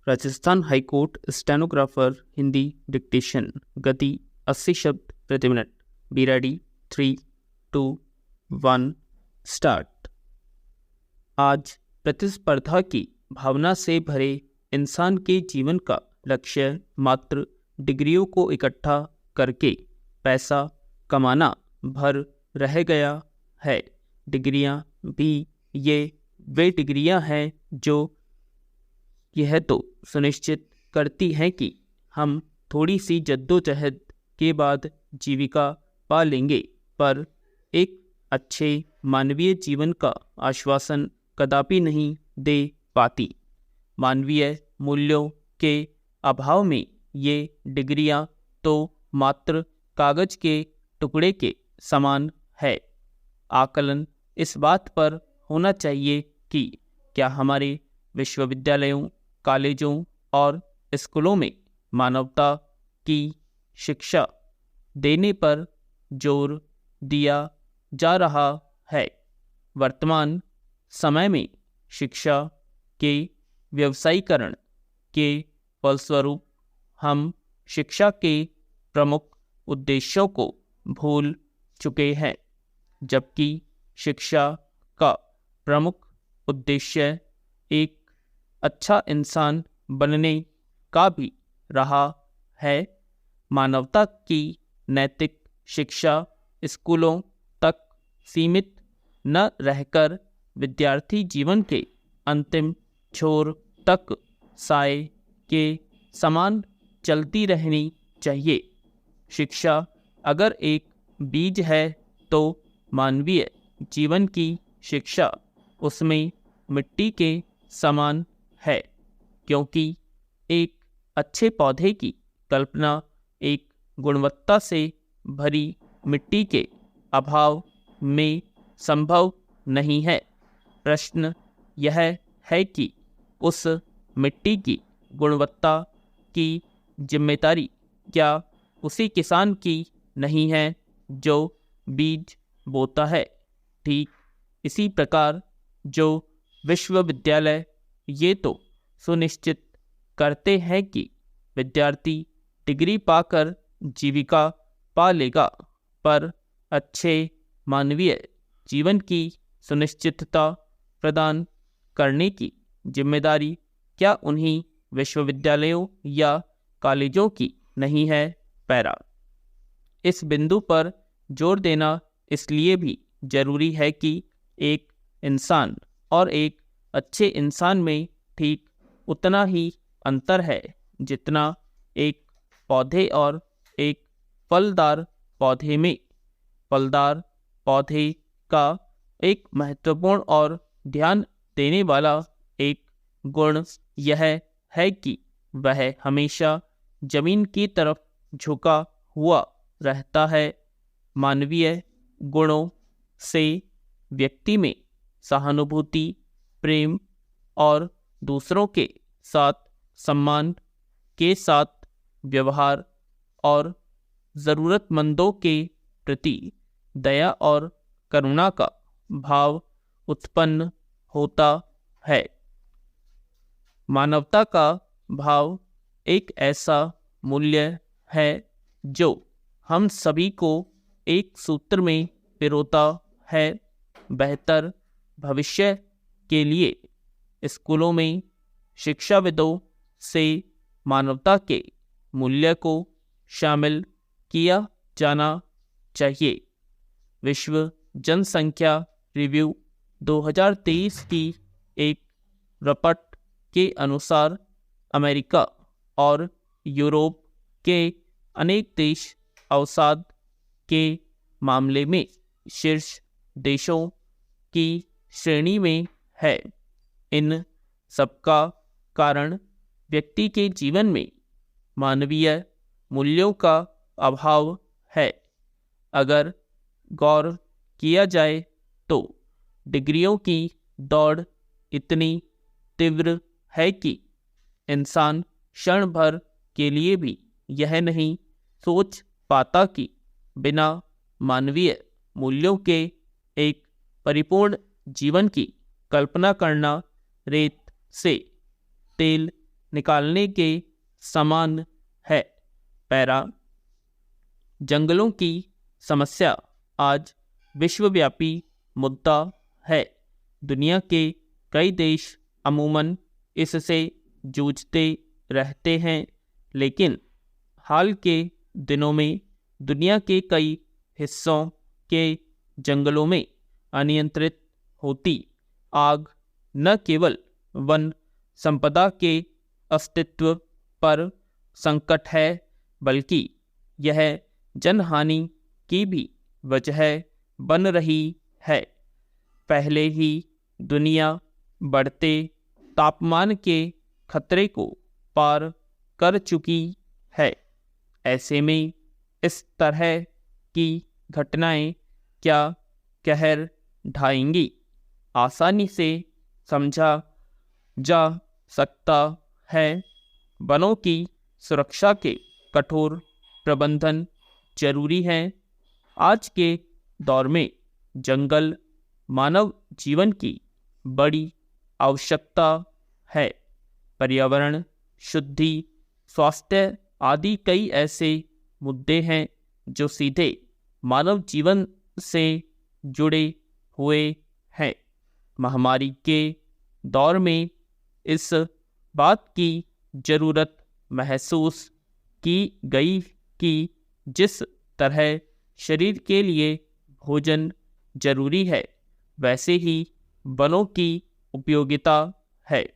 Rajasthan high court stenographer Hindi dictation गति 80 शब्द प्रति मिनट। Be ready. 3, 2, 1 स्टार्ट। आज प्रतिस्पर्धा की भावना से भरे इंसान के जीवन का लक्ष्य मात्र डिग्रियों को इकट्ठा करके पैसा कमाना भर रह गया है। डिग्रियां भी वे डिग्रियां हैं जो यह तो सुनिश्चित करती हैं कि हम थोड़ी सी जद्दोजहद के बाद जीविका पा लेंगे, पर एक अच्छे मानवीय जीवन का आश्वासन कदापि नहीं दे पाती। मानवीय मूल्यों के अभाव में ये डिग्रियां तो मात्र कागज के टुकड़े के समान है। आकलन इस बात पर होना चाहिए कि क्या हमारे विश्वविद्यालयों, कॉलेजों और स्कूलों में मानवता की शिक्षा देने पर जोर दिया जा रहा है। वर्तमान समय में शिक्षा के व्यवसायीकरण के फलस्वरूप हम शिक्षा के प्रमुख उद्देश्यों को भूल चुके हैं, जबकि शिक्षा का प्रमुख उद्देश्य एक अच्छा इंसान बनने का भी रहा है। मानवता की नैतिक शिक्षा स्कूलों तक सीमित न रहकर विद्यार्थी जीवन के अंतिम छोर तक साए के समान चलती रहनी चाहिए। शिक्षा अगर एक बीज है तो मानवीय जीवन की शिक्षा उसमें मिट्टी के समान है, क्योंकि एक अच्छे पौधे की कल्पना एक गुणवत्ता से भरी मिट्टी के अभाव में संभव नहीं है। प्रश्न यह है कि उस मिट्टी की गुणवत्ता की जिम्मेदारी क्या उसी किसान की नहीं है जो बीज बोता है? ठीक इसी प्रकार जो विश्वविद्यालय ये तो सुनिश्चित करते हैं कि विद्यार्थी डिग्री पाकर जीविका पा लेगा, पर अच्छे मानवीय जीवन की सुनिश्चितता प्रदान करने की जिम्मेदारी क्या उन्हीं विश्वविद्यालयों या कॉलेजों की नहीं है? पैरा। इस बिंदु पर जोर देना इसलिए भी जरूरी है कि एक इंसान और एक अच्छे इंसान में ठीक उतना ही अंतर है जितना एक पौधे और एक फलदार पौधे में। फलदार पौधे का एक महत्वपूर्ण और ध्यान देने वाला एक गुण यह है कि वह हमेशा जमीन की तरफ झुका हुआ रहता है। मानवीय गुणों से व्यक्ति में सहानुभूति, प्रेम और दूसरों के साथ सम्मान के साथ व्यवहार और ज़रूरतमंदों के प्रति दया और करुणा का भाव उत्पन्न होता है। मानवता का भाव एक ऐसा मूल्य है जो हम सभी को एक सूत्र में पिरोता है। बेहतर भविष्य के लिए स्कूलों में शिक्षाविदों से मानवता के मूल्य को शामिल किया जाना चाहिए। विश्व जनसंख्या रिव्यू 2023 की एक रिपोर्ट के अनुसार अमेरिका और यूरोप के अनेक देश अवसाद के मामले में शीर्ष देशों की श्रेणी में है। इन सबका कारण व्यक्ति के जीवन में मानवीय मूल्यों का अभाव है। अगर गौर किया जाए तो डिग्रियों की दौड़ इतनी तीव्र है कि इंसान क्षण भर के लिए भी यह नहीं सोच पाता कि बिना मानवीय मूल्यों के एक परिपूर्ण जीवन की कल्पना करना रेत से तेल निकालने के समान है। पैरा, जंगलों की समस्या आज विश्वव्यापी मुद्दा है। दुनिया के कई देश अमूमन इससे जूझते रहते हैं, लेकिन हाल के दिनों में दुनिया के कई हिस्सों के जंगलों में अनियंत्रित होती आग न केवल वन संपदा के अस्तित्व पर संकट है, बल्कि यह जनहानि की भी वजह बन रही है। पहले ही दुनिया बढ़ते तापमान के खतरे को पार कर चुकी है। ऐसे में इस तरह की घटनाएं क्या कहर ढाएंगी, आसानी से समझा जा सकता है। वनों की सुरक्षा के कठोर प्रबंधन जरूरी है। आज के दौर में जंगल मानव जीवन की बड़ी आवश्यकता है। पर्यावरण, शुद्धि, स्वास्थ्य आदि कई ऐसे मुद्दे हैं जो सीधे मानव जीवन से जुड़े हुए हैं। महामारी के दौर में इस बात की जरूरत महसूस की गई कि जिस तरह शरीर के लिए भोजन जरूरी है, वैसे ही वनों की उपयोगिता है।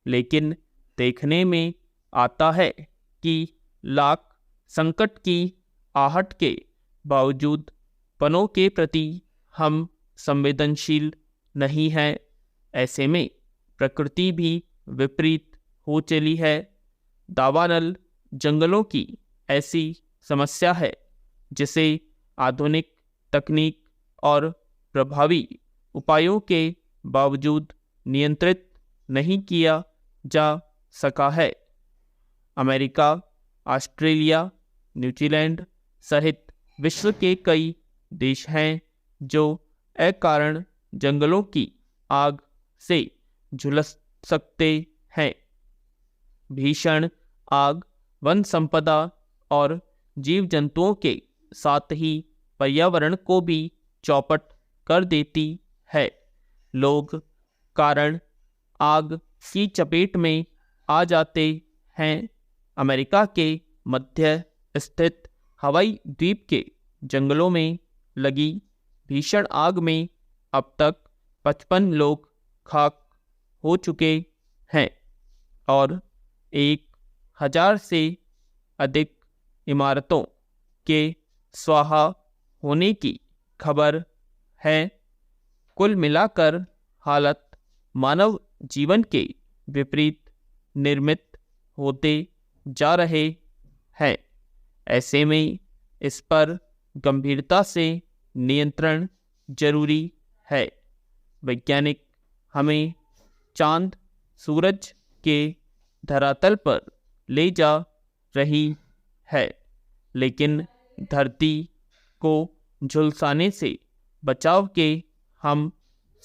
लेकिन देखने में आता है कि लाख संकट की आहट के बावजूद वनों के प्रति हम संवेदनशील नहीं हैं। ऐसे में प्रकृति भी विपरीत हो चली है। दावानल जंगलों की ऐसी समस्या है जिसे आधुनिक तकनीक और प्रभावी उपायों के बावजूद नियंत्रित नहीं किया जा सका है। अमेरिका, ऑस्ट्रेलिया, न्यूजीलैंड सहित विश्व के कई देश हैं जो अकारण जंगलों की आग से झुलस सकते हैं। भीषण आग वन संपदा और जीव जंतुओं के साथ ही पर्यावरण को भी चौपट कर देती है। लोग कारण आग की चपेट में आ जाते हैं। अमेरिका के मध्य स्थित हवाई द्वीप के जंगलों में लगी भीषण आग में अब तक 55 लोग खाक हो चुके हैं और 1000 से अधिक इमारतों के स्वाहा होने की खबर है। कुल मिलाकर हालत मानव जीवन के विपरीत निर्मित होते जा रहे हैं। ऐसे में इस पर गंभीरता से नियंत्रण जरूरी है। वैज्ञानिक हमें चांद सूरज के धरातल पर ले जा रही है, लेकिन धरती को झुलसाने से बचाव के हम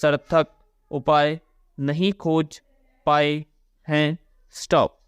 सार्थक उपाय नहीं खोज पाए हैं। स्टॉप।